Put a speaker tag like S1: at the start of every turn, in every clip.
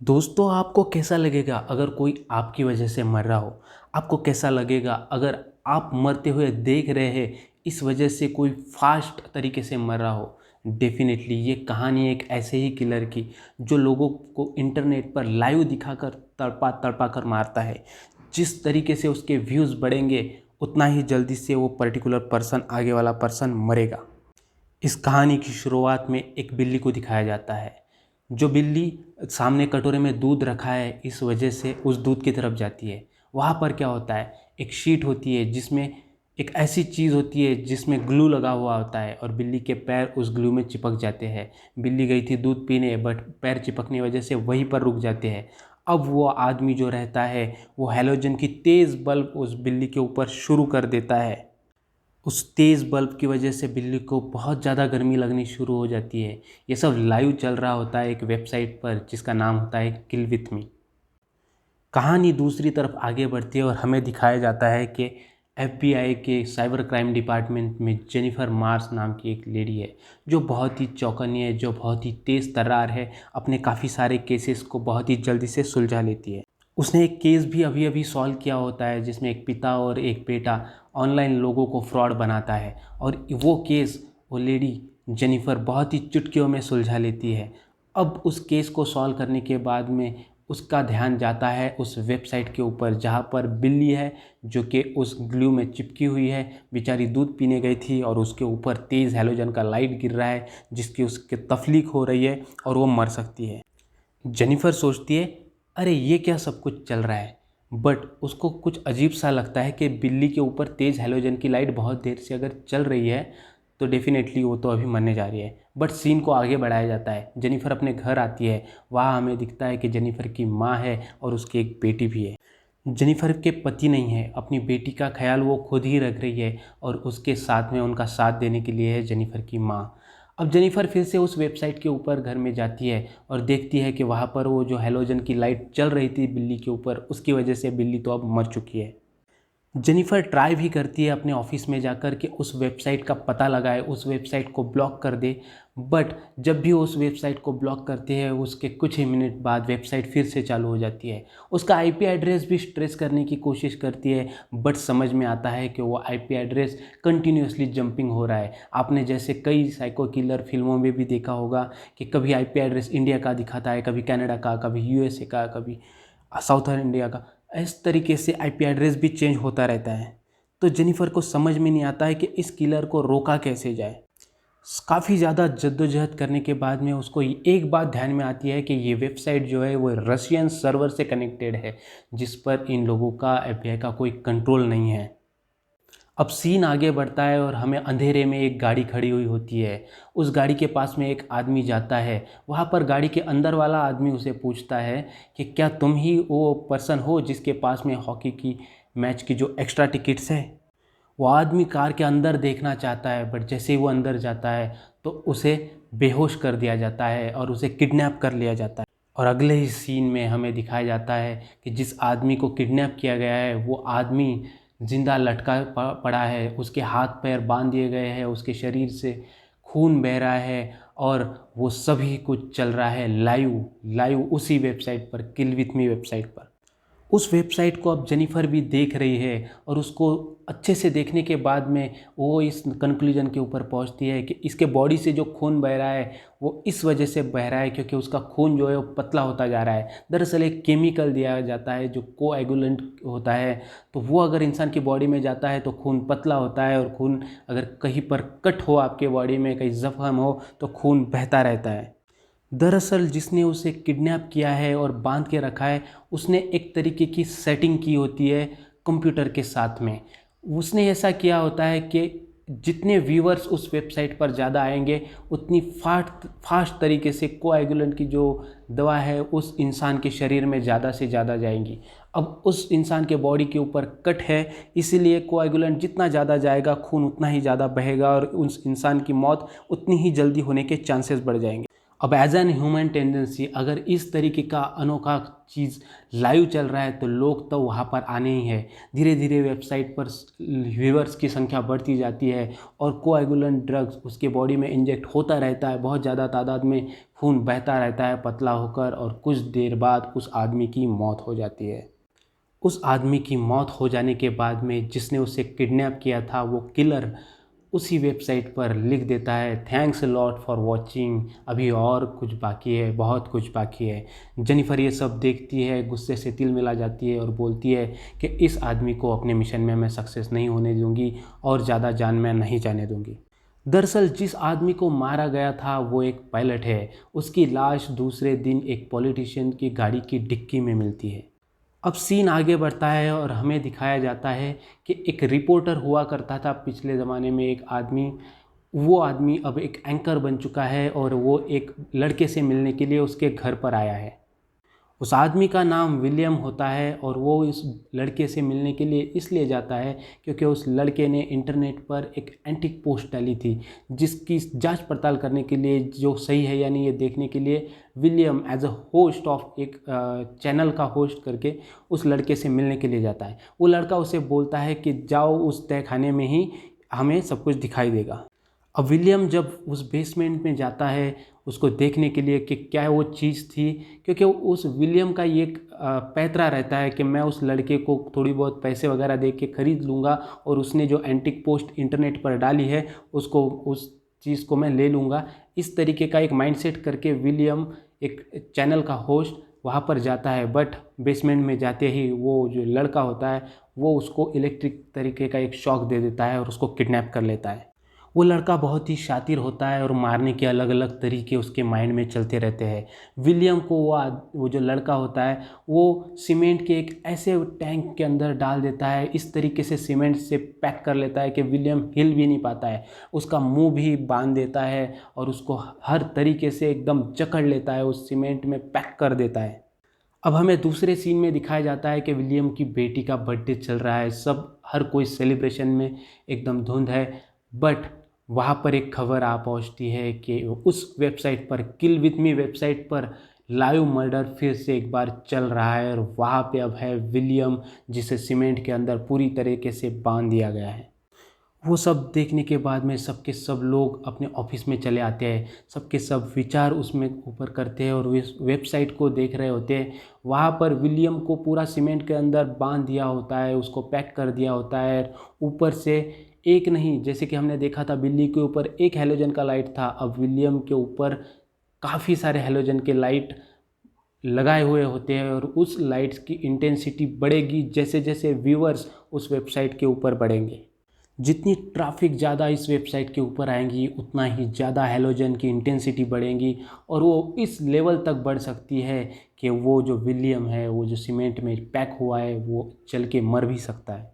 S1: दोस्तों, आपको कैसा लगेगा अगर कोई आपकी वजह से मर रहा हो? आपको कैसा लगेगा अगर आप मरते हुए देख रहे हैं, इस वजह से कोई फास्ट तरीके से मर रहा हो? डेफ़िनेटली ये कहानी एक ऐसे ही किलर की जो लोगों को इंटरनेट पर लाइव दिखाकर तड़पा-तड़पा कर मारता है। जिस तरीके से उसके व्यूज़ बढ़ेंगे, उतना ही जल्दी से वो पर्टिकुलर पर्सन, आगे वाला पर्सन मरेगा। इस कहानी की शुरुआत में एक बिल्ली को दिखाया जाता है। जो बिल्ली सामने कटोरे में दूध रखा है, इस वजह से उस दूध की तरफ जाती है। वहाँ पर क्या होता है, एक शीट होती है जिसमें एक ऐसी चीज़ होती है जिसमें ग्लू लगा हुआ होता है और बिल्ली के पैर उस ग्लू में चिपक जाते हैं। बिल्ली गई थी दूध पीने, बट पैर चिपकने की वजह से वहीं पर रुक जाते हैं। अब वो आदमी जो रहता है, वो हैलोजन की तेज़ बल्ब उस बिल्ली के ऊपर शुरू कर देता है। उस तेज़ बल्ब की वजह से बिल्ली को बहुत ज़्यादा गर्मी लगनी शुरू हो जाती है। ये सब लाइव चल रहा होता है एक वेबसाइट पर जिसका नाम होता है किल विथ मी। कहानी दूसरी तरफ आगे बढ़ती है और हमें दिखाया जाता है कि एफबीआई के साइबर क्राइम डिपार्टमेंट में जेनिफर मार्स नाम की एक लेडी है, जो बहुत ही चौकन्नी है, जो बहुत ही तेज़ तर्रार है, अपने काफ़ी सारे केसेस को बहुत ही जल्दी से सुलझा लेती है। उसने एक केस भी अभी अभी सॉल्व किया होता है जिसमें एक पिता और एक बेटा ऑनलाइन लोगों को फ्रॉड बनाता है, और वो केस वो लेडी जेनिफर बहुत ही चुटकियों में सुलझा लेती है। अब उस केस को सॉल्व करने के बाद में उसका ध्यान जाता है उस वेबसाइट के ऊपर जहाँ पर बिल्ली है, जो कि उस ग्लू में चिपकी हुई है। बेचारी दूध पीने गई थी और उसके ऊपर तेज़ हैलोजन का लाइट गिर रहा है जिसकी उसके तफलीक हो रही है और वो मर सकती है। जेनिफर सोचती है, अरे ये क्या सब कुछ चल रहा है। बट उसको कुछ अजीब सा लगता है कि बिल्ली के ऊपर तेज़ हैलोजन की लाइट बहुत देर से अगर चल रही है तो डेफिनेटली वो तो अभी मरने जा रही है। बट सीन को आगे बढ़ाया जाता है। जेनिफर अपने घर आती है। वहाँ हमें दिखता है कि जेनिफर की माँ है और उसकी एक बेटी भी है। जेनिफर के पति नहीं है, अपनी बेटी का ख्याल वो खुद ही रख रही है और उसके साथ में उनका साथ देने के लिए है जेनिफर की माँ। अब जेनिफर फिर से उस वेबसाइट के ऊपर घर में जाती है और देखती है कि वहाँ पर वो जो हैलोजन की लाइट चल रही थी बिल्ली के ऊपर, उसकी वजह से बिल्ली तो अब मर चुकी है। जेनिफर ट्राई भी करती है अपने ऑफिस में जाकर के उस वेबसाइट का पता लगाए, उस वेबसाइट को ब्लॉक कर दे। बट जब भी वो उस वेबसाइट को ब्लॉक करती है, उसके कुछ ही मिनट बाद वेबसाइट फिर से चालू हो जाती है। उसका आईपी एड्रेस भी ट्रेस करने की कोशिश करती है, बट समझ में आता है कि वो आईपी एड्रेस कंटिन्यूसली जंपिंग हो रहा है। आपने जैसे कई साइको किलर फिल्मों में भी देखा होगा कि कभी आईपी एड्रेस इंडिया का दिखाता है, कभी कनाडा का, कभी यूएसए का, कभी साउथर्न इंडिया का। इस तरीके से आईपी एड्रेस भी चेंज होता रहता है। तो जेनिफर को समझ में नहीं आता है कि इस किलर को रोका कैसे जाए। काफ़ी ज़्यादा जद्दोजहद करने के बाद में उसको एक बात ध्यान में आती है कि ये वेबसाइट जो है वो रशियन सर्वर से कनेक्टेड है, जिस पर इन लोगों का एफबीआई का कोई कंट्रोल नहीं है। अब सीन आगे बढ़ता है और हमें अंधेरे में एक गाड़ी खड़ी हुई होती है। उस गाड़ी के पास में एक आदमी जाता है। वहाँ पर गाड़ी के अंदर वाला आदमी उसे पूछता है कि क्या तुम ही वो पर्सन हो जिसके पास में हॉकी की मैच की जो एक्स्ट्रा टिकट्स है। वो आदमी कार के अंदर देखना चाहता है, बट जैसे ही वो अंदर जाता है तो उसे बेहोश कर दिया जाता है और उसे किडनैप कर लिया जाता है। और अगले ही सीन में हमें दिखाया जाता है कि जिस आदमी को किडनैप किया गया है वो आदमी जिंदा लटका पड़ा है, उसके हाथ पैर बांध दिए गए हैं, उसके शरीर से खून बह रहा है और वो सभी कुछ चल रहा है लाइव लाइव उसी वेबसाइट पर, किल विथ मी वेबसाइट पर। उस वेबसाइट को अब जेनिफर भी देख रही है और उसको अच्छे से देखने के बाद में वो इस कंक्लूजन के ऊपर पहुंचती है कि इसके बॉडी से जो खून बह रहा है वो इस वजह से बह रहा है क्योंकि उसका खून जो है वो पतला होता जा रहा है। दरअसल एक केमिकल दिया जाता है जो कोएगुलेंट होता है, तो वो अगर इंसान की बॉडी में जाता है तो खून पतला होता है, और खून अगर कहीं पर कट हो आपके बॉडी में, कहीं जख्म हो, तो खून बहता रहता है। दरअसल जिसने उसे किडनैप किया है और बांध के रखा है, उसने एक तरीके की सेटिंग की होती है कंप्यूटर के साथ में। उसने ऐसा किया होता है कि जितने व्यूअर्स उस वेबसाइट पर ज़्यादा आएंगे, उतनी फास्ट तरीके से कोएगुलेंट की जो दवा है उस इंसान के शरीर में ज़्यादा से ज़्यादा जाएंगी। अब उस इंसान के बॉडी के ऊपर कट है, इसीलिए कोएगुलेंट जितना ज़्यादा जाएगा, खून उतना ही ज़्यादा बहेगा और उस इंसान की मौत उतनी ही जल्दी होने के चांसेस बढ़ जाएंगे। अब एज एन ह्यूमन टेंडेंसी अगर इस तरीके का अनोखा चीज़ लाइव चल रहा है तो लोग तो वहाँ पर आने ही है। धीरे धीरे वेबसाइट पर व्यूअर्स की संख्या बढ़ती जाती है और कोएगुलेंट ड्रग्स उसके बॉडी में इंजेक्ट होता रहता है, बहुत ज़्यादा तादाद में खून बहता रहता है पतला होकर, और कुछ देर बाद उस आदमी की मौत हो जाती है। उस आदमी की मौत हो जाने के बाद में जिसने उसे किडनैप किया था वो किलर उसी वेबसाइट पर लिख देता है, थैंक्स लॉट फॉर वॉचिंग, अभी और कुछ बाकी है, बहुत कुछ बाकी है। जेनिफर ये सब देखती है, गुस्से से तिल मिला जाती है और बोलती है कि इस आदमी को अपने मिशन में मैं सक्सेस नहीं होने दूंगी और ज़्यादा जान मैं नहीं जाने दूंगी। दरअसल जिस आदमी को मारा गया था वो एक पायलट है। उसकी लाश दूसरे दिन एक पॉलिटिशियन की गाड़ी की डिक्की में मिलती है। अब सीन आगे बढ़ता है और हमें दिखाया जाता है कि एक रिपोर्टर हुआ करता था पिछले ज़माने में एक आदमी, वो आदमी अब एक एंकर बन चुका है और वो एक लड़के से मिलने के लिए उसके घर पर आया है। उस आदमी का नाम विलियम होता है और वो इस लड़के से मिलने के लिए इसलिए जाता है क्योंकि उस लड़के ने इंटरनेट पर एक एंटिक पोस्ट डाली थी जिसकी जांच पड़ताल करने के लिए, जो सही है या नहीं ये देखने के लिए, William as a host of एक चैनल का होस्ट करके उस लड़के से मिलने के लिए जाता है। वो लड़का उसे बोलता है कि जाओ उस तहखाने में ही हमें सब कुछ दिखाई देगा। अब विलियम जब उस बेसमेंट में जाता है उसको देखने के लिए कि क्या वो चीज़ थी, क्योंकि उस विलियम का ये एक पैतरा रहता है कि मैं उस लड़के को थोड़ी बहुत पैसे वगैरह दे के ख़रीद लूँगा और उसने जो एंटिक पोस्ट इंटरनेट पर डाली है उसको, उस चीज़ को मैं ले लूँगा। इस तरीके का एक माइंडसेट करके विलियम एक चैनल का होस्ट वहाँ पर जाता है, बट बेसमेंट में जाते ही वो जो लड़का होता है वो उसको इलेक्ट्रिक तरीके का एक शॉक दे देता है और उसको किडनैप कर लेता है। वो लड़का बहुत ही शातिर होता है और मारने के अलग अलग तरीके उसके माइंड में चलते रहते हैं। विलियम को वो जो लड़का होता है वो सीमेंट के एक ऐसे टैंक के अंदर डाल देता है, इस तरीके से सीमेंट से पैक कर लेता है कि विलियम हिल भी नहीं पाता है। उसका मुंह भी बांध देता है और उसको हर तरीके से एकदम जकड़ लेता है, उस सीमेंट में पैक कर देता है। अब हमें दूसरे सीन में दिखाया जाता है कि विलियम की बेटी का बर्थडे चल रहा है, सब हर कोई सेलिब्रेशन में एकदम धुंध है, बट वहाँ पर एक खबर आ पहुँचती है कि उस वेबसाइट पर, किल विथ मी वेबसाइट पर लाइव मर्डर फिर से एक बार चल रहा है और वहाँ पे अब है विलियम जिसे सीमेंट के अंदर पूरी तरीके से बांध दिया गया है। वो सब देखने के बाद में सबके सब लोग अपने ऑफिस में चले आते हैं, सबके सब विचार उसमें ऊपर करते हैं और इस वेबसाइट को देख रहे होते हैं। वहाँ पर विलियम को पूरा सीमेंट के अंदर बांध दिया होता है, उसको पैक कर दिया होता है। ऊपर से एक नहीं, जैसे कि हमने देखा था बिल्ली के ऊपर एक हेलोजन का लाइट था, अब विलियम के ऊपर काफ़ी सारे हेलोजन के लाइट लगाए हुए होते हैं और उस लाइट्स की इंटेंसिटी बढ़ेगी जैसे जैसे व्यूअर्स उस वेबसाइट के ऊपर बढ़ेंगे। जितनी ट्रैफिक ज़्यादा इस वेबसाइट के ऊपर आएंगी उतना ही ज़्यादा हेलोजन की इंटेंसिटी बढ़ेंगी और वो इस लेवल तक बढ़ सकती है कि वो जो विलियम है, वो जो सीमेंट में पैक हुआ है, वो चल के मर भी सकता है।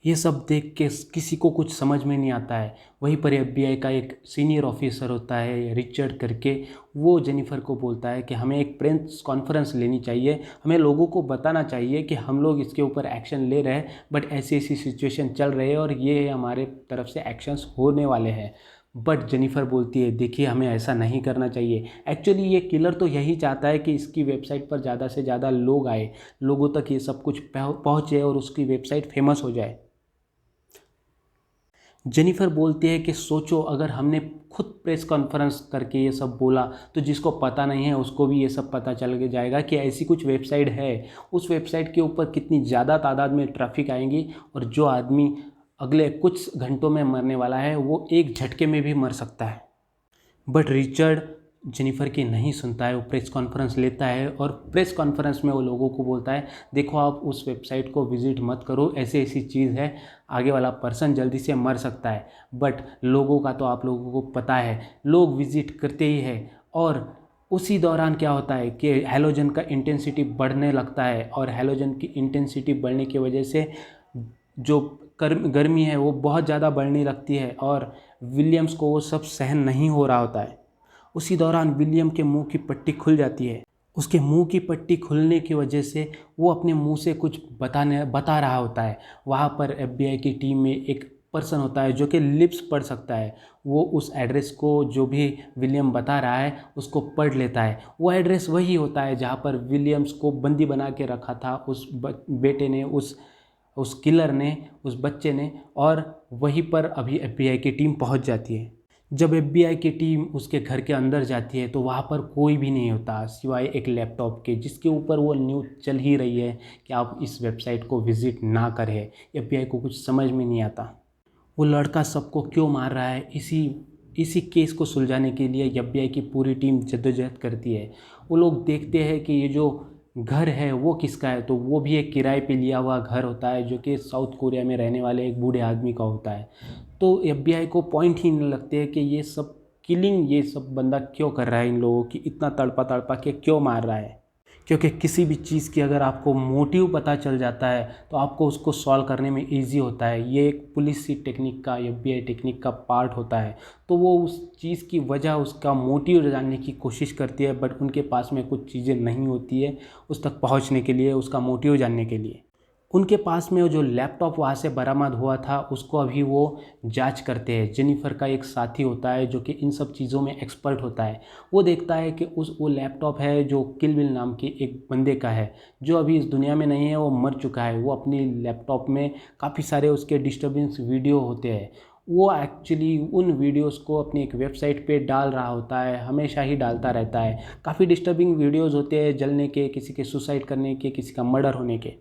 S1: ये सब देख के किसी को कुछ समझ में नहीं आता है। वहीं पर FBI का एक सीनियर ऑफिसर होता है रिचर्ड करके, वो जेनिफर को बोलता है कि हमें एक प्रेस कॉन्फ्रेंस लेनी चाहिए, हमें लोगों को बताना चाहिए कि हम लोग इसके ऊपर एक्शन ले रहे हैं, बट ऐसी ऐसी सिचुएशन चल रही है और ये हमारे तरफ से एक्शंस होने वाले हैं। बट जेनिफर बोलती है देखिए हमें ऐसा नहीं करना चाहिए। एक्चुअली ये किलर तो यही चाहता है कि इसकी वेबसाइट पर ज़्यादा से ज़्यादा लोग आए, लोगों तक ये सब कुछ पहुँचे और उसकी वेबसाइट फेमस हो जाए। जेनिफर बोलती है कि सोचो अगर हमने खुद प्रेस कॉन्फ्रेंस करके ये सब बोला तो जिसको पता नहीं है उसको भी ये सब पता चल के जाएगा कि ऐसी कुछ वेबसाइट है। उस वेबसाइट के ऊपर कितनी ज़्यादा तादाद में ट्रैफिक आएंगी और जो आदमी अगले कुछ घंटों में मरने वाला है वो एक झटके में भी मर सकता है। बट रिचर्ड जेनिफर की नहीं सुनता है, वो प्रेस कॉन्फ्रेंस लेता है और प्रेस कॉन्फ्रेंस में वो लोगों को बोलता है देखो आप उस वेबसाइट को विज़िट मत करो, ऐसी ऐसी चीज़ है, आगे वाला पर्सन जल्दी से मर सकता है। बट लोगों का तो आप लोगों को पता है, लोग विज़िट करते ही है और उसी दौरान क्या होता है कि हेलोजन का इंटेंसिटी बढ़ने लगता है और हेलोजन की इंटेंसिटी बढ़ने की वजह से जो गर्मी है वो बहुत ज़्यादा बढ़ने लगती है और विलियम्स को वो सब सहन नहीं हो रहा होता है। उसी दौरान विलियम के मुंह की पट्टी खुल जाती है। उसके मुंह की पट्टी खुलने की वजह से वो अपने मुंह से कुछ बता रहा होता है। वहाँ पर FBI की टीम में एक पर्सन होता है जो कि लिप्स पढ़ सकता है, वो उस एड्रेस को जो भी विलियम बता रहा है उसको पढ़ लेता है। वो एड्रेस वही होता है जहाँ पर विलियम्स को बंदी बना के रखा था उस बेटे ने, उस किलर ने, उस बच्चे ने। और वहीं पर अभी FBI की टीम पहुंच जाती है। जब FBI की टीम उसके घर के अंदर जाती है तो वहाँ पर कोई भी नहीं होता सिवाय एक लैपटॉप के, जिसके ऊपर वो न्यूज़ चल ही रही है कि आप इस वेबसाइट को विज़िट ना करें। FBI को कुछ समझ में नहीं आता वो लड़का सबको क्यों मार रहा है। इसी केस को सुलझाने के लिए FBI की पूरी टीम जद्दोजहद करती है। वो लोग देखते हैं कि ये जो घर है वो किसका है, तो वो भी एक किराए पे लिया हुआ घर होता है जो कि साउथ कोरिया में रहने वाले एक बूढ़े आदमी का होता है। तो FBI को पॉइंट ही नहीं लगते है कि ये सब किलिंग ये सब बंदा क्यों कर रहा है, इन लोगों की इतना तड़पा तड़पा के क्यों मार रहा है। क्योंकि किसी भी चीज़ की अगर आपको मोटिव पता चल जाता है तो आपको उसको सॉल्व करने में इजी होता है। ये एक पुलिस की टेक्निक का, FBI टेक्निक का पार्ट होता है। तो वो उस चीज़ की वजह, उसका मोटिव जानने की कोशिश करती है, बट उनके पास में कुछ चीज़ें नहीं होती है उस तक पहुंचने के लिए, उसका मोटिव जानने के लिए। उनके पास में वो जो लैपटॉप वहाँ से बरामद हुआ था उसको अभी वो जांच करते हैं। जेनिफर का एक साथी होता है जो कि इन सब चीज़ों में एक्सपर्ट होता है। वो देखता है कि वो लैपटॉप है जो किल बिल नाम के एक बंदे का है जो अभी इस दुनिया में नहीं है, वो मर चुका है। वो अपनी लैपटॉप में काफ़ी सारे उसके डिस्टर्बिंग वीडियो होते हैं। वो एक्चुअली उन वीडियोस को अपनी एक वेबसाइट पे डाल रहा होता है, हमेशा ही डालता रहता है। काफ़ी डिस्टर्बिंग वीडियोस होते हैं, जलने के, किसी के सुसाइड करने के, किसी का मर्डर होने के।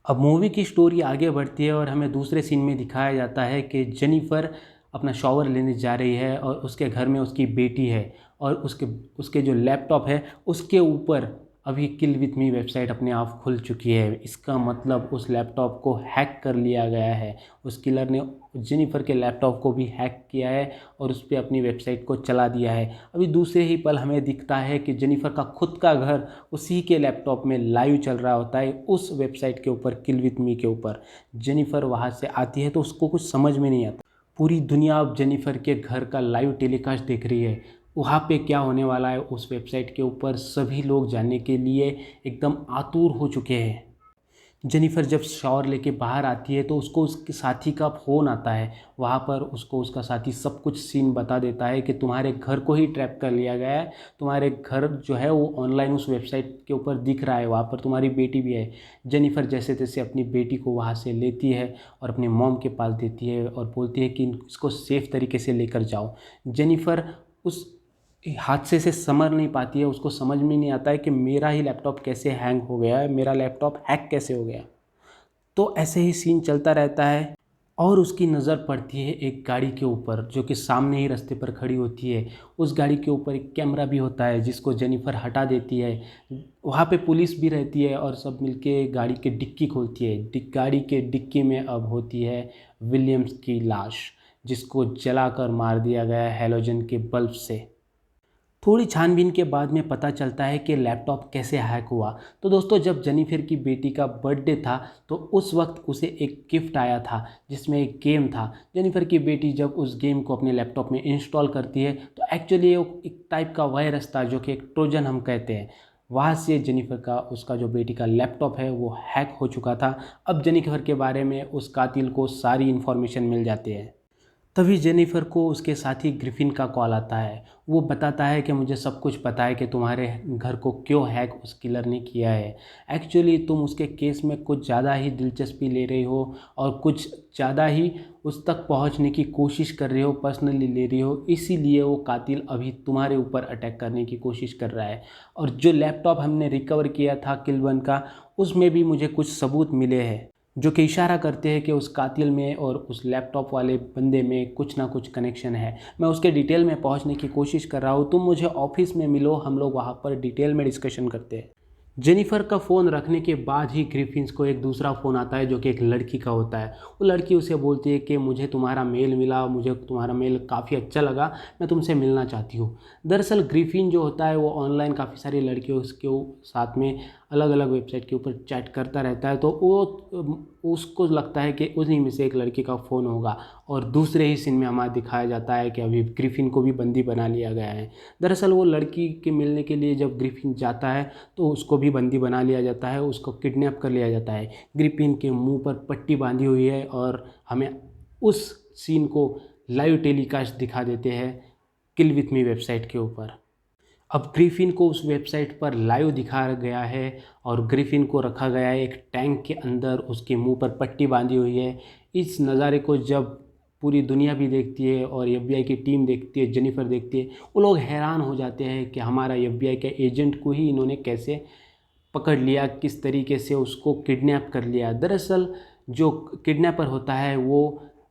S1: अब मूवी की स्टोरी आगे बढ़ती है और हमें दूसरे सीन में दिखाया जाता है कि जेनिफर अपना शॉवर लेने जा रही है और उसके घर में उसकी बेटी है और उसके जो लैपटॉप है उसके ऊपर अभी किल विथ मी वेबसाइट अपने आप खुल चुकी है। इसका मतलब उस लैपटॉप को हैक कर लिया गया है। उस किलर ने जेनिफर के लैपटॉप को भी हैक किया है और उस पर अपनी वेबसाइट को चला दिया है। अभी दूसरे ही पल हमें दिखता है कि जेनिफर का खुद का घर उसी के लैपटॉप में लाइव चल रहा होता है, उस वेबसाइट के ऊपर, किल विथ मी के ऊपर। जेनिफर वहाँ से आती है तो उसको कुछ समझ में नहीं आता। पूरी दुनिया अब जेनिफर के घर का लाइव टेलीकास्ट देख रही है। वहाँ पे क्या होने वाला है उस वेबसाइट के ऊपर सभी लोग जानने के लिए एकदम आतुर हो चुके हैं। जेनिफर जब शावर लेके बाहर आती है तो उसको उसके साथी का फ़ोन आता है। वहाँ पर उसको उसका साथी सब कुछ सीन बता देता है कि तुम्हारे घर को ही ट्रैप कर लिया गया है, तुम्हारे घर जो है वो ऑनलाइन उस वेबसाइट के ऊपर दिख रहा है, वहाँ पर तुम्हारी बेटी भी है। जेनिफर जैसे तैसे अपनी बेटी को वहाँ से लेती है और अपने मॉम के पास देती है और बोलती है कि इसको सेफ़ तरीके से लेकर जाओ। जेनिफर उस हादसे से समझ नहीं पाती है, उसको समझ में नहीं आता है कि मेरा ही लैपटॉप कैसे हैंग हो गया है, मेरा लैपटॉप हैक कैसे हो गया। तो ऐसे ही सीन चलता रहता है और उसकी नज़र पड़ती है एक गाड़ी के ऊपर जो कि सामने ही रास्ते पर खड़ी होती है। उस गाड़ी के ऊपर एक कैमरा भी होता है जिसको जेनिफर हटा देती है। वहाँ पे पुलिस भी रहती है और सब मिलके गाड़ी के डिक्की खोलती है। गाड़ी के डिक्की में अब होती है विलियम्स की लाश, जिसको जलाकर मार दिया गया है हैलोजन के बल्ब से। थोड़ी छानबीन के बाद में पता चलता है कि लैपटॉप कैसे हैक हुआ। तो दोस्तों, जब जेनिफर की बेटी का बर्थडे था तो उस वक्त उसे एक गिफ्ट आया था जिसमें एक गेम था। जेनिफर की बेटी जब उस गेम को अपने लैपटॉप में इंस्टॉल करती है तो एक्चुअली वो एक टाइप का वायरस था जो कि एक ट्रोजन हम कहते हैं। वहाँ से जेनिफर का, उसका जो बेटी का लैपटॉप है वो हैक हो चुका था। अब जेनिफर के बारे में उस कातिल को सारी इन्फॉर्मेशन मिल जाती है। तभी जेनिफर को उसके साथी ग्रिफिन का कॉल आता है। वो बताता है कि मुझे सब कुछ पता है कि तुम्हारे घर को क्यों हैक उस किलर ने किया है। एक्चुअली तुम उसके केस में कुछ ज़्यादा ही दिलचस्पी ले रही हो और कुछ ज़्यादा ही उस तक पहुंचने की कोशिश कर रही हो, पर्सनली ले रही हो, इसीलिए वो कातिल अभी तुम्हारे ऊपर अटैक करने की कोशिश कर रहा है। और जो लैपटॉप हमने रिकवर किया था किल1 का, उसमें भी मुझे कुछ सबूत मिले हैं जो कि इशारा करते हैं कि उस कातिल में और उस लैपटॉप वाले बंदे में कुछ ना कुछ कनेक्शन है। मैं उसके डिटेल में पहुंचने की कोशिश कर रहा हूं। तुम मुझे ऑफिस में मिलो, हम लोग वहां पर डिटेल में डिस्कशन करते हैं। जेनिफर का फ़ोन रखने के बाद ही ग्रिफिन्स को एक दूसरा फ़ोन आता है जो कि एक लड़की का होता है। वो लड़की उसे बोलती है कि मुझे तुम्हारा मेल मिला, मुझे तुम्हारा मेल काफ़ी अच्छा लगा, मैं तुमसे मिलना चाहती हूँ। दरअसल ग्रिफिन जो होता है वो ऑनलाइन काफ़ी सारी लड़कियों के साथ में अलग अलग वेबसाइट के ऊपर चैट करता रहता है। तो वो उसको लगता है कि उन्हीं में से एक लड़की का फ़ोन होगा और दूसरे ही सीन में हमारा दिखाया जाता है कि अभी ग्रिफिन को भी बंदी बना लिया गया है। दरअसल वो लड़की के मिलने के लिए जब ग्रिफिन जाता है तो उसको भी बंदी बना लिया जाता है, उसको किडनैप कर लिया जाता है। ग्रिफिन के मुंह पर पट्टी बांधी हुई है और हमें उस सीन को लाइव टेलीकास्ट दिखा देते हैं किल विथ मी वेबसाइट के ऊपर। अब ग्रिफिन को उस वेबसाइट पर लाइव दिखाया गया है और ग्रिफिन को रखा गया है एक टैंक के अंदर, उसके मुंह पर पट्टी बांधी हुई है। इस नज़ारे को जब पूरी दुनिया भी देखती है और FBI की टीम देखती है, जेनिफर देखती है, वो लोग हैरान हो जाते हैं कि हमारा FBI के एजेंट को ही इन्होंने कैसे पकड़ लिया, किस तरीके से उसको किडनैप कर लिया। दरअसल जो किडनैपर होता है वो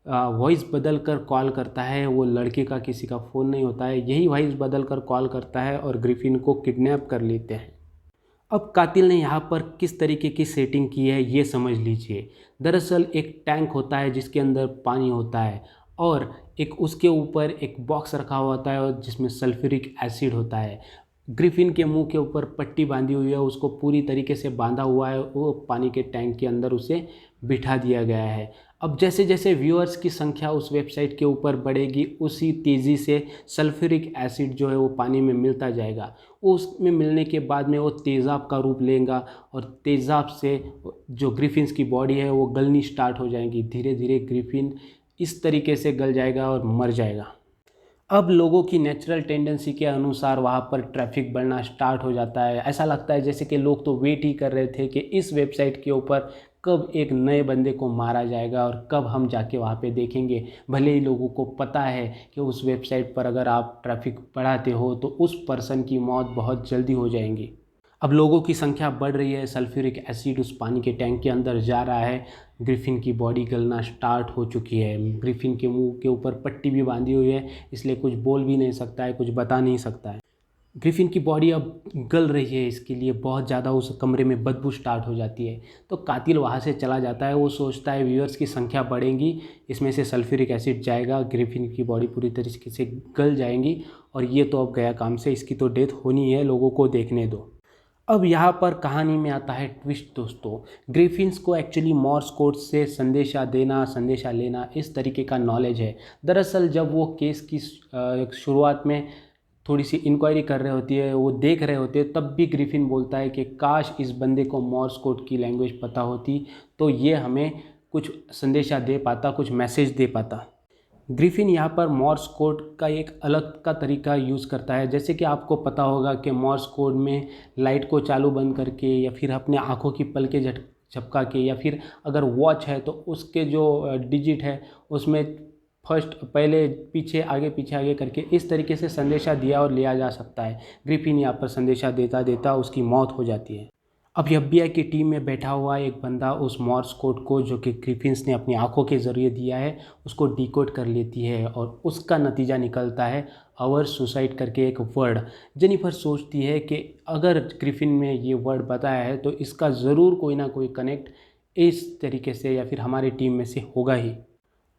S1: वॉइस बदल कर कॉल करता है, वो लड़के का किसी का फ़ोन नहीं होता है, यही वॉइस बदल कर कॉल करता है और ग्रिफिन को किडनैप कर लेते हैं। अब कातिल ने यहाँ पर किस तरीके की सेटिंग की है ये समझ लीजिए। दरअसल एक टैंक होता है जिसके अंदर पानी होता है और एक उसके ऊपर एक बॉक्स रखा हुआ होता है और जिसमें सल्फ्यूरिक एसिड होता है। ग्रिफिन के मुंह के ऊपर पट्टी बांधी हुई है, उसको पूरी तरीके से बांधा हुआ है, वो पानी के टैंक के अंदर उसे बिठा दिया गया है। अब जैसे जैसे व्यूअर्स की संख्या उस वेबसाइट के ऊपर बढ़ेगी उसी तेज़ी से सल्फ्यूरिक एसिड जो है वो पानी में मिलता जाएगा। उसमें मिलने के बाद में वो तेज़ाब का रूप लेगा और तेज़ाब से जो ग्रिफिन्स की बॉडी है वो गलनी स्टार्ट हो जाएगी। धीरे धीरे ग्रिफिन इस तरीके से गल जाएगा और मर जाएगा। अब लोगों की नेचुरल टेंडेंसी के अनुसार वहाँ पर ट्रैफिक बढ़ना स्टार्ट हो जाता है। ऐसा लगता है जैसे कि लोग तो वेट ही कर रहे थे कि इस वेबसाइट के ऊपर कब एक नए बंदे को मारा जाएगा और कब हम जाके वहाँ पे देखेंगे। भले ही लोगों को पता है कि उस वेबसाइट पर अगर आप ट्रैफिक बढ़ाते हो तो उस पर्सन की मौत बहुत जल्दी हो जाएगी। अब लोगों की संख्या बढ़ रही है, सल्फ्यूरिक एसिड उस पानी के टैंक के अंदर जा रहा है, ग्रिफिन की बॉडी गलना स्टार्ट हो चुकी है। ग्रिफिन के मुंह के ऊपर पट्टी भी बांधी हुई है, इसलिए कुछ बोल भी नहीं सकता है, कुछ बता नहीं सकता है। ग्रिफिन की बॉडी अब गल रही है, इसके लिए बहुत ज़्यादा उस कमरे में बदबू स्टार्ट हो जाती है। तो कातिल वहाँ से चला जाता है। वो सोचता है व्यूअर्स की संख्या बढ़ेगी, इसमें से सल्फ्यूरिक एसिड जाएगा, ग्रिफिन की बॉडी पूरी तरीके से गल जाएंगी और ये तो अब गया काम से, इसकी तो डेथ होनी है, लोगों को देखने दो। अब यहाँ पर कहानी में आता है ट्विस्ट दोस्तों। ग्रिफिन्स को एक्चुअली मॉर्स कोड से संदेशा देना, संदेशा लेना, इस तरीके का नॉलेज है। दरअसल जब वो केस की शुरुआत में थोड़ी सी इंक्वायरी कर रहे होती है, वो देख रहे होते हैं, तब भी ग्रिफिन बोलता है कि काश इस बंदे को मॉर्स कोड की लैंग्वेज पता होती तो ये हमें कुछ संदेशा दे पाता, कुछ मैसेज दे पाता। ग्रिफिन यहाँ पर मॉर्स कोड का एक अलग का तरीका यूज़ करता है। जैसे कि आपको पता होगा कि मॉर्स कोड में लाइट को चालू बंद करके या फिर अपने आँखों की पलकें झपका के या फिर अगर वॉच है तो उसके जो डिजिट है उसमें फर्स्ट पहले पीछे आगे करके इस तरीके से संदेशा दिया और लिया जा सकता है। ग्रिफिन यहाँ पर संदेशा देता देता उसकी मौत हो जाती है। अब FBI की टीम में बैठा हुआ एक बंदा उस मॉर्स कोड को जो कि ग्रिफिन्स ने अपनी आंखों के ज़रिए दिया है उसको डिकोड कर लेती है और उसका नतीजा निकलता है आवर सुसाइड करके एक वर्ड। जेनिफर सोचती है कि अगर ग्रिफिन में ये वर्ड बताया है तो इसका ज़रूर कोई ना कोई कनेक्ट इस तरीके से या फिर हमारी टीम में से होगा ही।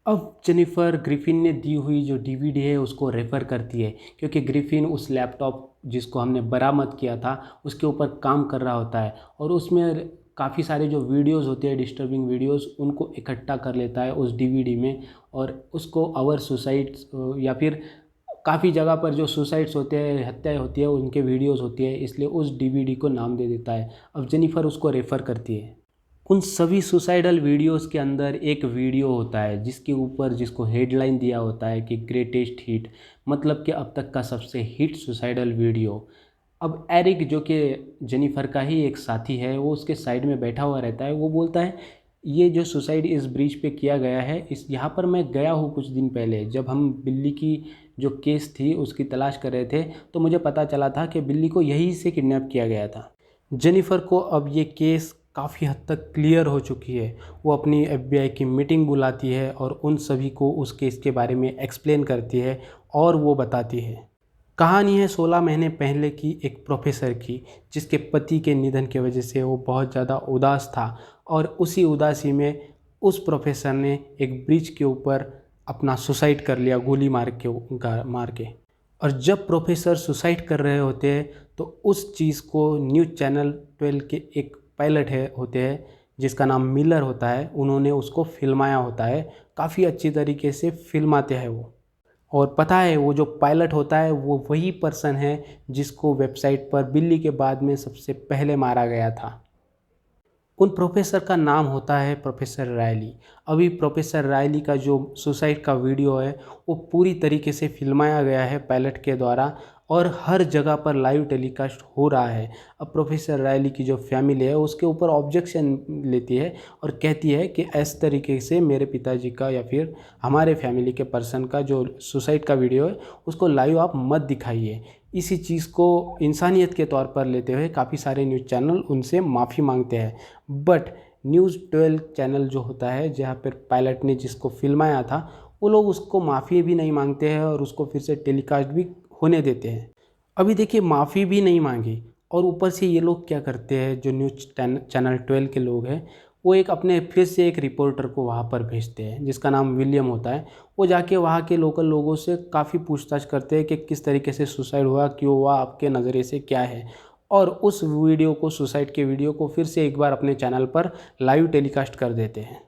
S1: अब जेनिफर ग्रिफिन ने दी हुई जो DVD है उसको रेफ़र करती है, क्योंकि ग्रिफिन उस लैपटॉप जिसको हमने बरामद किया था उसके ऊपर काम कर रहा होता है और उसमें काफ़ी सारे जो वीडियोस होते हैं, डिस्टर्बिंग वीडियोस, उनको इकट्ठा कर लेता है उस DVD में और उसको आवर सुसाइड्स या फिर काफ़ी जगह पर जो सुसाइड्स होते हैं, हत्याएं होती है, उनके वीडियोस होती है, इसलिए उस DVD को नाम दे देता है। अब जेनिफर उसको रेफ़र करती है। उन सभी सुसाइडल वीडियोस के अंदर एक वीडियो होता है जिसके ऊपर जिसको हेडलाइन दिया होता है कि ग्रेटेस्ट हिट, मतलब कि अब तक का सबसे हिट सुसाइडल वीडियो। अब एरिक जो कि जेनिफर का ही एक साथी है, वो उसके साइड में बैठा हुआ रहता है। वो बोलता है ये जो सुसाइड इस ब्रिज पे किया गया है, इस यहाँ पर मैं गया हूँ कुछ दिन पहले, जब हम बिल्ली की जो केस थी उसकी तलाश कर रहे थे तो मुझे पता चला था कि बिल्ली को यहीं से किडनैप किया गया था। जेनिफर को अब ये केस काफ़ी हद तक क्लियर हो चुकी है। वो अपनी FBI की मीटिंग बुलाती है और उन सभी को उस केस के बारे में एक्सप्लेन करती है और वो बताती है। कहानी है 16 महीने पहले की एक प्रोफेसर की, जिसके पति के निधन की वजह से वो बहुत ज़्यादा उदास था और उसी उदासी में उस प्रोफेसर ने एक ब्रिज के ऊपर अपना सुसाइड कर लिया, गोली मार के। और जब प्रोफेसर सुसाइड कर रहे होते हैं तो उस चीज़ को न्यूज़ चैनल 12 के एक पायलट होते हैं जिसका नाम मिलर होता है, उन्होंने उसको फिल्माया होता है। काफ़ी अच्छी तरीके से फिल्माते हैं वो। और पता है वो जो पायलट होता है वो वही पर्सन है जिसको वेबसाइट पर बिल्ली के बाद में सबसे पहले मारा गया था। उन प्रोफेसर का नाम होता है प्रोफेसर रायली। अभी प्रोफेसर रायली का जो सुसाइड का वीडियो है वो पूरी तरीके से फिल्माया गया है पायलट के द्वारा और हर जगह पर लाइव टेलीकास्ट हो रहा है। अब प्रोफेसर रायली की जो फैमिली है उसके ऊपर ऑब्जेक्शन लेती है और कहती है कि इस तरीके से मेरे पिताजी का या फिर हमारे फैमिली के पर्सन का जो सुसाइड का वीडियो है उसको लाइव आप मत दिखाइए। इसी चीज़ को इंसानियत के तौर पर लेते हुए काफ़ी सारे न्यूज़ चैनल उनसे माफ़ी मांगते हैं, बट न्यूज़ 12 चैनल जो होता है जहाँ पर पायलट ने जिसको फिल्माया था वो लोग उसको माफ़ी भी नहीं मांगते हैं और उसको फिर से टेलीकास्ट भी होने देते हैं। अभी देखिए माफ़ी भी नहीं मांगी और ऊपर से ये लोग क्या करते हैं, जो न्यूज़ चैनल 12 के लोग हैं वो एक अपने फिर से एक रिपोर्टर को वहाँ पर भेजते हैं जिसका नाम विलियम होता है। वो जाके वहाँ के लोकल लोगों से काफ़ी पूछताछ करते हैं कि किस तरीके से सुसाइड हुआ, क्यों हुआ, आपके नज़रिए से क्या है, और उस वीडियो को, सुसाइड के वीडियो को फिर से एक बार अपने चैनल पर लाइव टेलीकास्ट कर देते हैं।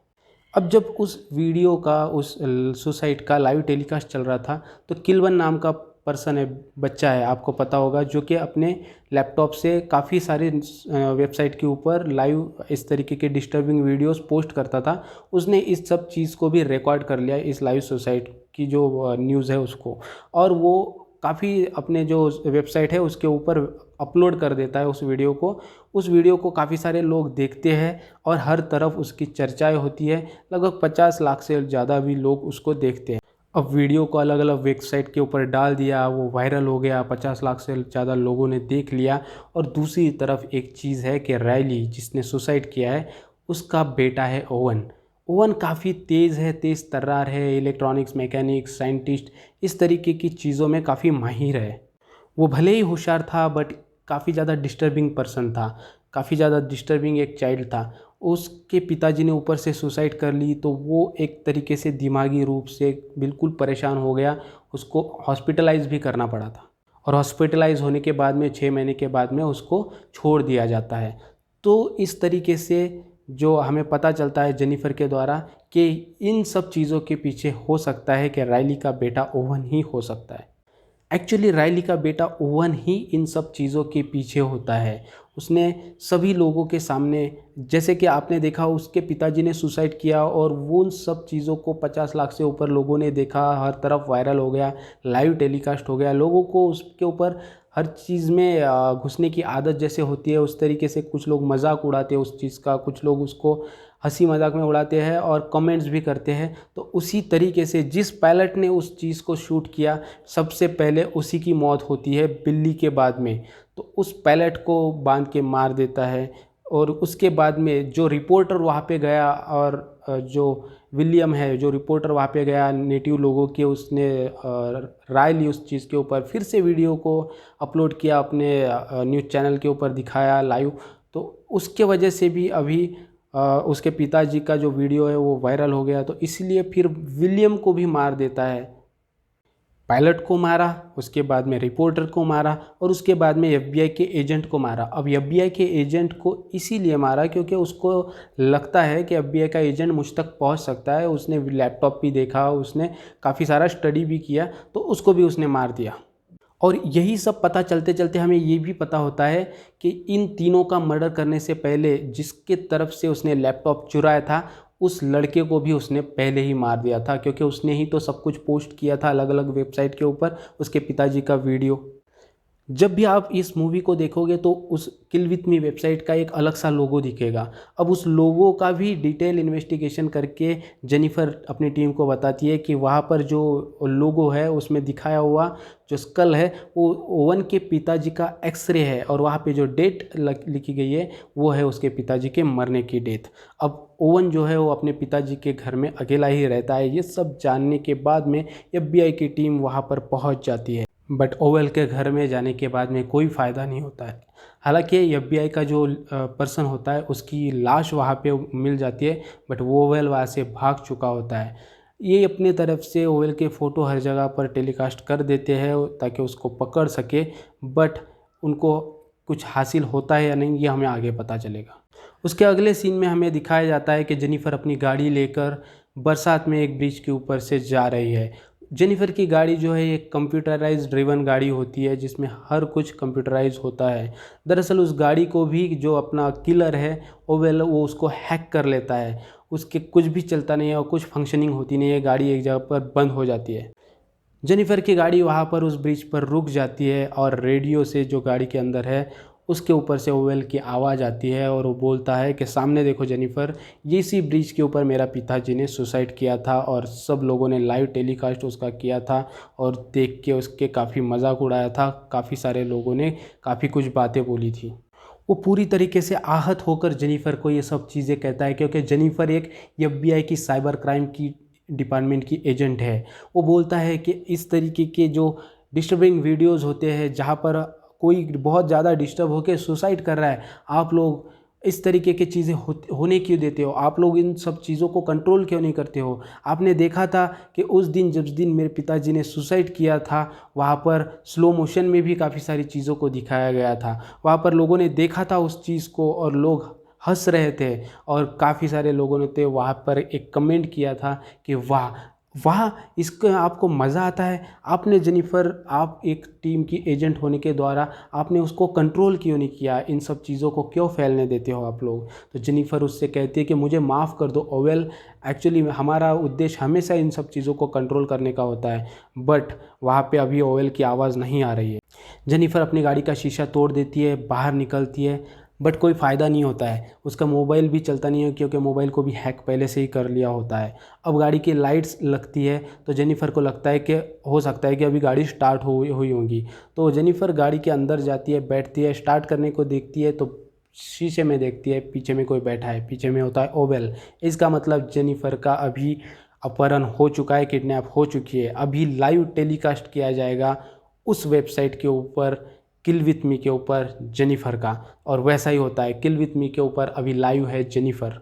S1: अब जब उस वीडियो का, उस सुसाइड का लाइव टेलीकास्ट चल रहा था तो किल्वन नाम का पर्सन है, बच्चा है, आपको पता होगा, जो कि अपने लैपटॉप से काफ़ी सारे वेबसाइट के ऊपर लाइव इस तरीके के डिस्टर्बिंग वीडियोस पोस्ट करता था। उसने इस सब चीज़ को भी रिकॉर्ड कर लिया, इस लाइव सुसाइड की जो न्यूज़ है उसको, और वो काफ़ी अपने जो वेबसाइट है उसके ऊपर अपलोड कर देता है उस वीडियो को। उस वीडियो को काफ़ी सारे लोग देखते हैं और हर तरफ उसकी चर्चाएं होती है। लगभग 50 लाख से ज़्यादा भी लोग उसको देखते हैं। अब वीडियो को अलग अलग वेबसाइट के ऊपर डाल दिया, वो वायरल हो गया, 50 लाख से ज़्यादा लोगों ने देख लिया। और दूसरी तरफ एक चीज़ है कि रायली जिसने सुसाइड किया है उसका बेटा है ओवन। ओवन काफ़ी तेज़ है, तेज़ तर्रार है, इलेक्ट्रॉनिक्स, मैकेनिक्स, साइंटिस्ट, इस तरीके की चीज़ों में काफ़ी माहिर है। वो भले ही होशियार था बट काफ़ी ज़्यादा डिस्टर्बिंग पर्सन था, काफ़ी ज़्यादा डिस्टर्बिंग एक चाइल्ड था। उसके पिताजी ने ऊपर से सुसाइड कर ली तो वो एक तरीके से दिमागी रूप से बिल्कुल परेशान हो गया। उसको हॉस्पिटलाइज़ भी करना पड़ा था और हॉस्पिटलाइज़ होने के बाद में 6 महीने के बाद में उसको छोड़ दिया जाता है। तो इस तरीके से जो हमें पता चलता है जेनिफर के द्वारा कि इन सब चीज़ों के पीछे हो सकता है कि रायली का बेटा ओवन ही हो सकता है। एक्चुअली रायली का बेटा ओवन ही इन सब चीज़ों के पीछे होता है। उसने सभी लोगों के सामने, जैसे कि आपने देखा उसके पिताजी ने सुसाइड किया और वो उन सब चीज़ों को 50 लाख से ऊपर लोगों ने देखा, हर तरफ वायरल हो गया, लाइव टेलीकास्ट हो गया। लोगों को उसके ऊपर हर चीज़ में घुसने की आदत जैसे होती है उस तरीके से कुछ लोग मजाक उड़ाते हैं उस चीज़ का, कुछ लोग उसको हंसी मजाक में उड़ाते हैं और कमेंट्स भी करते हैं। तो उसी तरीके से जिस पायलट ने उस चीज़ को शूट किया सबसे पहले उसी की मौत होती है बिल्ली के बाद में। तो उस पायलट को बांध के मार देता है और उसके बाद में जो रिपोर्टर वहाँ पे गया और जो विलियम है जो रिपोर्टर वहाँ पे गया नेटिव लोगों के, उसने राय ली उस चीज़ के ऊपर, फिर से वीडियो को अपलोड किया अपने न्यूज़ चैनल के ऊपर, दिखाया लाइव। तो उसके वजह से भी अभी उसके पिताजी का जो वीडियो है वो वायरल हो गया। तो इसलिए फिर विलियम को भी मार देता है, पायलट को मारा, उसके बाद में रिपोर्टर को मारा और उसके बाद में एफबीआई के एजेंट को मारा। अब एफबीआई के एजेंट को इसीलिए मारा क्योंकि उसको लगता है कि एफबीआई का एजेंट मुझ तक पहुंच सकता है। उसने लैपटॉप भी देखा, उसने काफ़ी सारा स्टडी भी किया, तो उसको भी उसने मार दिया। और यही सब पता चलते चलते हमें ये भी पता होता है कि इन तीनों का मर्डर करने से पहले जिसके तरफ से उसने लैपटॉप चुराया था उस लड़के को भी उसने पहले ही मार दिया था, क्योंकि उसने ही तो सब कुछ पोस्ट किया था अलग अलग वेबसाइट के ऊपर उसके पिताजी का वीडियो। जब भी आप इस मूवी को देखोगे तो उस किल विथ मी वेबसाइट का एक अलग सा लोगो दिखेगा। अब उस लोगो का भी डिटेल इन्वेस्टिगेशन करके जेनिफर अपनी टीम को बताती है कि वहाँ पर जो लोगो है उसमें दिखाया हुआ जो स्कल है वो ओवन के पिताजी का एक्सरे है और वहाँ पे जो डेट लिखी गई है वो है उसके पिताजी के मरने की डेट। अब ओवन जो है वो अपने पिताजी के घर में अकेला ही रहता है। ये सब जानने के बाद में एफबीआई की टीम वहाँ पर पहुँच जाती है, बट ओवेल के घर में जाने के बाद में कोई फ़ायदा नहीं होता है। हालांकि एफबीआई का जो पर्सन होता है उसकी लाश वहाँ पे मिल जाती है, बट वो ओवेल वहाँ से भाग चुका होता है। ये अपने तरफ से ओवेल के फ़ोटो हर जगह पर टेलीकास्ट कर देते हैं ताकि उसको पकड़ सके, बट उनको कुछ हासिल होता है या नहीं ये हमें आगे पता चलेगा। उसके अगले सीन में हमें दिखाया जाता है कि जेनिफर अपनी गाड़ी लेकर बरसात में एक ब्रिज के ऊपर से जा रही है। जेनिफर की गाड़ी जो है एक कंप्यूटराइज ड्रिवन गाड़ी होती है जिसमें हर कुछ कंप्यूटराइज होता है। दरअसल उस गाड़ी को भी जो अपना किलर है ओवेल वो उसको हैक कर लेता है। उसके कुछ भी चलता नहीं है और कुछ फंक्शनिंग होती नहीं है, गाड़ी एक जगह पर बंद हो जाती है। जेनिफर की गाड़ी वहाँ पर उस ब्रिज पर रुक जाती है और रेडियो से जो गाड़ी के अंदर है उसके ऊपर से ओवेल की आवाज़ आती है और वो बोलता है कि सामने देखो जेनिफर, ये इसी ब्रिज के ऊपर मेरा पिताजी ने सुसाइड किया था और सब लोगों ने लाइव टेलीकास्ट उसका किया था और देख के उसके काफ़ी मजाक उड़ाया था। काफ़ी सारे लोगों ने काफ़ी कुछ बातें बोली थी। वो पूरी तरीके से आहत होकर जेनिफर को ये सब चीज़ें कहता है क्योंकि जेनिफर एक FBI की साइबर क्राइम की डिपार्टमेंट की एजेंट है। वो बोलता है कि इस तरीके के जो डिस्टर्बिंग वीडियोस होते हैं जहाँ पर कोई बहुत ज़्यादा डिस्टर्ब होकर सुसाइड कर रहा है, आप लोग इस तरीके की चीज़ें होने क्यों देते हो? आप लोग इन सब चीज़ों को कंट्रोल क्यों नहीं करते हो? आपने देखा था कि उस दिन जिस दिन मेरे पिताजी ने सुसाइड किया था वहाँ पर स्लो मोशन में भी काफ़ी सारी चीज़ों को दिखाया गया था। वहाँ पर लोगों ने देखा था उस चीज़ को और लोग हंस रहे थे और काफ़ी सारे लोगों ने तो वहाँ पर एक कमेंट किया था कि वाह वाह, इसका आपको मज़ा आता है। आपने जेनिफर, आप एक टीम की एजेंट होने के द्वारा आपने उसको कंट्रोल क्यों नहीं किया? इन सब चीज़ों को क्यों फैलने देते हो आप लोग? तो जेनिफर उससे कहती है कि मुझे माफ़ कर दो ओवेल, एक्चुअली हमारा उद्देश्य हमेशा इन सब चीज़ों को कंट्रोल करने का होता है। बट वहाँ पे अभी ओवेल की आवाज़ नहीं आ रही है। जेनिफर अपनी गाड़ी का शीशा तोड़ देती है, बाहर निकलती है, बट कोई फ़ायदा नहीं होता है। उसका मोबाइल भी चलता नहीं है क्योंकि मोबाइल को भी हैक पहले से ही कर लिया होता है। अब गाड़ी की लाइट्स लगती है तो जेनिफर को लगता है कि हो सकता है कि अभी गाड़ी स्टार्ट हुई होगी। तो जेनिफर गाड़ी के अंदर जाती है, बैठती है, स्टार्ट करने को देखती है तो शीशे में देखती है पीछे में कोई बैठा है, पीछे में होता है ओवेल। इसका मतलब जेनिफर का अभी अपहरण हो चुका है, किडनैप हो चुकी है। अभी लाइव टेलीकास्ट किया जाएगा उस वेबसाइट के ऊपर, किल विथ मी के ऊपर जेनिफर का, और वैसा ही होता है। किल विथ मी के ऊपर अभी लाइव है जेनिफर।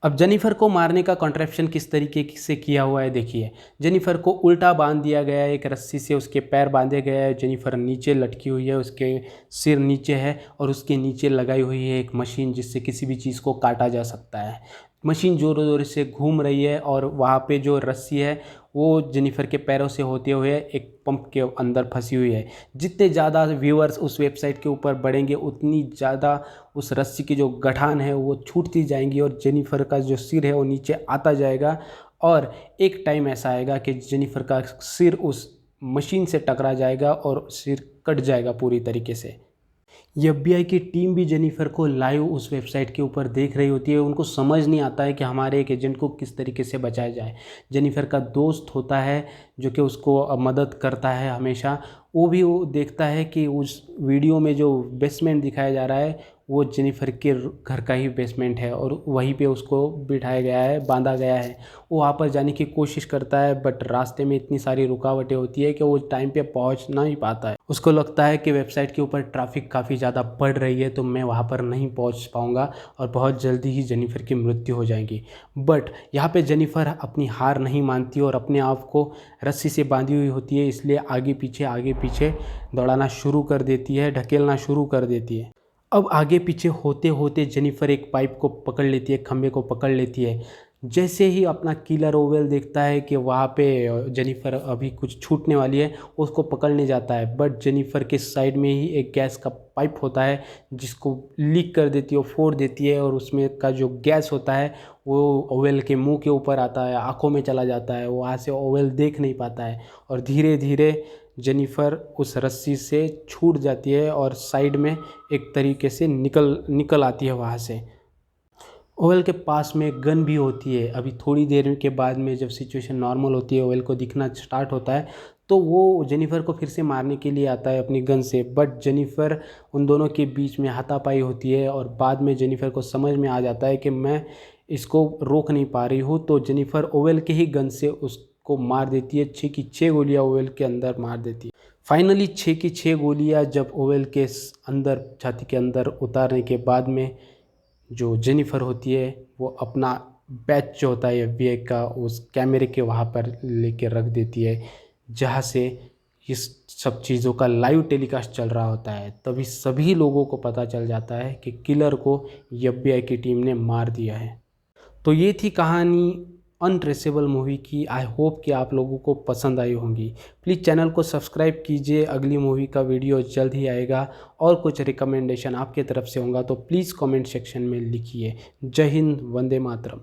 S1: अब जेनिफर को मारने का कॉन्ट्रैप्शन किस तरीके से किया हुआ है देखिए। जेनिफर को उल्टा बांध दिया गया है, एक रस्सी से उसके पैर बांधे गए हैं। जेनिफर नीचे लटकी हुई है, उसके सिर नीचे है और उसके नीचे लगाई हुई है एक मशीन जिससे किसी भी चीज़ को काटा जा सकता है। मशीन ज़ोरों ज़ोर से घूम रही है और वहाँ पे जो रस्सी है वो जेनिफर के पैरों से होते हुए एक पंप के अंदर फंसी हुई है। जितने ज़्यादा व्यूअर्स उस वेबसाइट के ऊपर बढ़ेंगे उतनी ज़्यादा उस रस्सी की जो गठान है वो छूटती जाएंगी और जेनिफर का जो सिर है वो नीचे आता जाएगा। और एक टाइम ऐसा आएगा कि जेनिफर का सिर उस मशीन से टकरा जाएगा और सिर कट जाएगा पूरी तरीके से। FBI की टीम भी जेनिफर को लाइव उस वेबसाइट के ऊपर देख रही होती है। उनको समझ नहीं आता है कि हमारे एक एजेंट को किस तरीके से बचाया जाए। जेनिफर का दोस्त होता है जो कि उसको मदद करता है हमेशा, वो देखता है कि उस वीडियो में जो बेसमेंट दिखाया जा रहा है वो जेनिफर के घर का ही बेसमेंट है और वहीं पे उसको बिठाया गया है, बांधा गया है। वो वहाँ पर जाने की कोशिश करता है बट रास्ते में इतनी सारी रुकावटें होती है कि वो टाइम पे पहुँच नहीं पाता है। उसको लगता है कि वेबसाइट के ऊपर ट्रैफिक काफ़ी ज़्यादा बढ़ रही है तो मैं वहाँ पर नहीं पहुँच पाऊँगा और बहुत जल्दी ही जेनिफर की मृत्यु हो जाएगी। बट यहाँ पे जेनिफर अपनी हार नहीं मानती और अपने आप को रस्सी से बांधी हुई होती है, इसलिए आगे पीछे दौड़ाना शुरू कर देती है, ढकेलना शुरू कर देती है। अब आगे पीछे होते होते जेनिफर एक पाइप को पकड़ लेती है, खंभे को पकड़ लेती है। जैसे ही अपना किलर ओवेल देखता है कि वहाँ पे जेनिफर अभी कुछ छूटने वाली है, उसको पकड़ने जाता है बट जेनिफर के साइड में ही एक गैस का पाइप होता है जिसको लीक कर देती है, फोड़ देती है और उसमें का जो गैस होता है वो ओवेल के मुंह के ऊपर आता है, आँखों में चला जाता है। वहाँ से ओवेल देख नहीं पाता है और धीरे धीरे जेनिफर उस रस्सी से छूट जाती है और साइड में एक तरीके से निकल आती है वहाँ से। ओवेल के पास में गन भी होती है। अभी थोड़ी देर के बाद में जब सिचुएशन नॉर्मल होती है, ओवेल को दिखना स्टार्ट होता है तो वो जेनिफर को फिर से मारने के लिए आता है अपनी गन से। बट जेनिफर उन दोनों के बीच में हाथापाई होती है और बाद में जेनिफर को समझ में आ जाता है कि मैं इसको रोक नहीं पा रही हूँ, तो जेनिफर ओवेल के ही गन से उसको मार देती है। 6 की 6 गोलियाँ ओवेल के अंदर मार देती है। फाइनली 6 की 6 गोलियाँ जब ओवेल के अंदर, छाती के अंदर उतारने के बाद में जो जेनिफर होती है वो अपना बैच जो होता है FBI का उस कैमरे के वहाँ पर लेके रख देती है जहाँ से इस सब चीज़ों का लाइव टेलीकास्ट चल रहा होता है। तभी सभी लोगों को पता चल जाता है कि किलर को FBI की टीम ने मार दिया है। तो ये थी कहानी
S2: अनट्रेसेबल मूवी की। आई होप कि आप लोगों को पसंद आई होंगी। प्लीज़ चैनल को सब्सक्राइब कीजिए, अगली मूवी का वीडियो जल्द ही आएगा। और कुछ रिकमेंडेशन आपके तरफ से होगा तो प्लीज़ कमेंट सेक्शन में लिखिए। जय हिंद, वंदे मातरम।